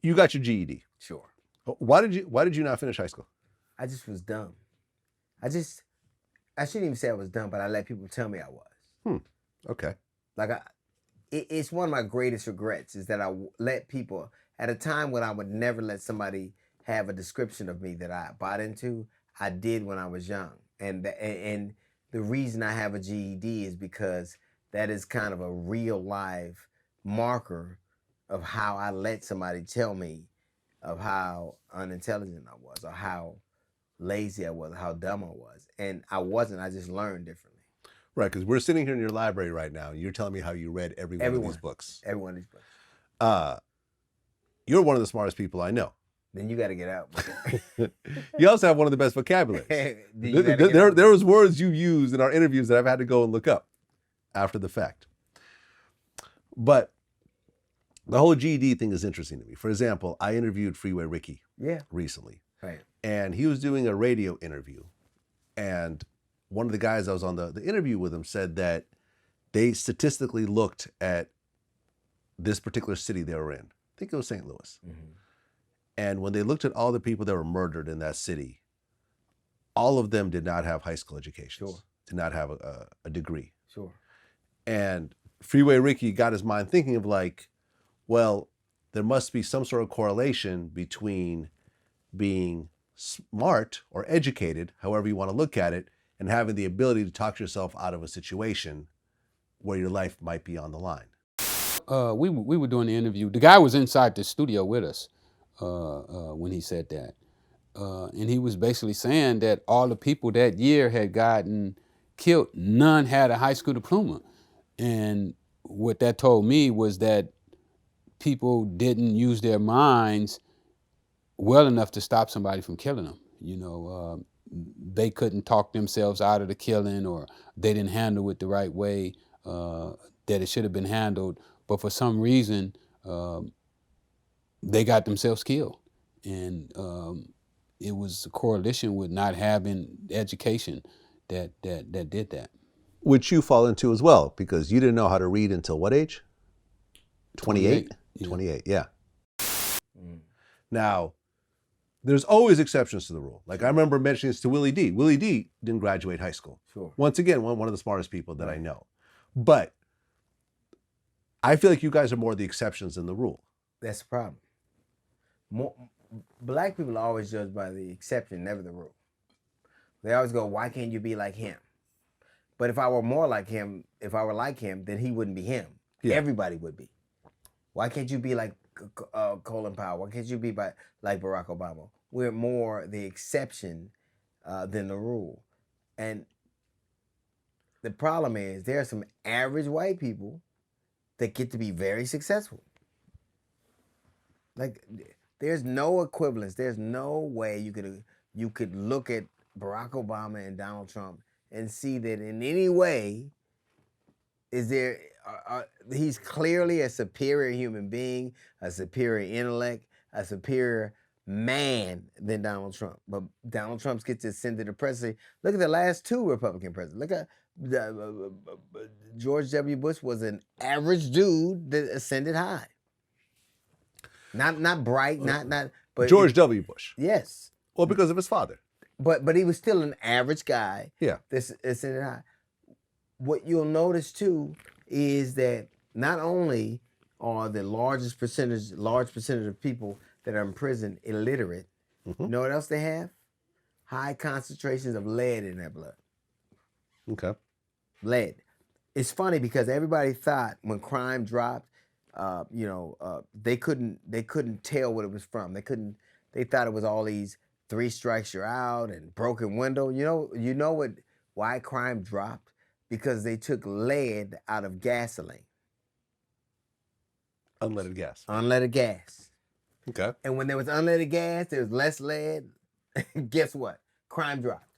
You got your GED. Sure. Why did you not finish high school? I just was dumb. I shouldn't even say I was dumb, but I let people tell me I was. Okay. Like it's one of my greatest regrets is that I let people at a time when I would never let somebody have a description of me that I bought into. I did when I was young, and the reason I have a GED is because that is kind of a real live marker of how I let somebody tell me of how unintelligent I was, or how lazy I was, or how dumb I was, and I wasn't. I just learned differently. Right, because we're sitting here in your library right now, and you're telling me how you read every one of these books. Every one of these books. You're one of the smartest people I know. Then you got to get out. You also have one of the best vocabularies. There was words you used in our interviews that I've had to go and look up after the fact. But the whole GED thing is interesting to me. For example, I interviewed Freeway Ricky recently. Right. And he was doing a radio interview. And one of the guys that was on the interview with him said that they statistically looked at this particular city they were in. I think it was St. Louis. Mm-hmm. And when they looked at all the people that were murdered in that city, all of them did not have high school educations. Sure. Did not have a degree. Sure. And Freeway Ricky got his mind thinking of like, well, there must be some sort of correlation between being smart or educated, however you want to look at it, and having the ability to talk yourself out of a situation where your life might be on the line. We were doing the interview. The guy was inside the studio with us when he said that. And he was basically saying that all the people that year had gotten killed, none had a high school diploma. And what that told me was that people didn't use their minds well enough to stop somebody from killing them. You know, they couldn't talk themselves out of the killing, or they didn't handle it the right way that it should have been handled. But for some reason, they got themselves killed. And it was a correlation with not having education that did that. Which you fall into as well, because you didn't know how to read until what age? 28? 28, yeah. Now, there's always exceptions to the rule. Like I remember mentioning this to Willie D. Willie D didn't graduate high school. Sure. Once again, one of the smartest people that I know. But I feel like you guys are more the exceptions than the rule. That's the problem. Black people are always judged by the exception, never the rule. They always go, why can't you be like him? But if I were more like him, if I were like him, then he wouldn't be him. Yeah. Everybody would be. Why can't you be like Colin Powell? Why can't you be like Barack Obama? We're more the exception than the rule. And the problem is there are some average white people that get to be very successful. Like there's no equivalence. There's no way you could look at Barack Obama and Donald Trump and see that in any way is there he's clearly a superior human being, a superior intellect, a superior man than Donald Trump. But Donald Trump gets ascended to presidency. Look at the last two Republican presidents. Look at George W. Bush was an average dude that ascended high. Not bright, not but George W. Bush. Yes. Well, because of his father. But he was still an average guy. Yeah. That's ascended high. What you'll notice too is that not only are the large percentage of people that are in prison illiterate, you know what else they have? High concentrations of lead in their blood. Okay. Lead. It's funny because everybody thought when crime dropped, they couldn't tell what it was from. They thought it was all these 3 strikes you're out and broken window. You know why crime dropped? Because they took lead out of gasoline. Unleaded gas. Unleaded gas. Okay. And when there was unleaded gas, there was less lead. Guess what? Crime dropped.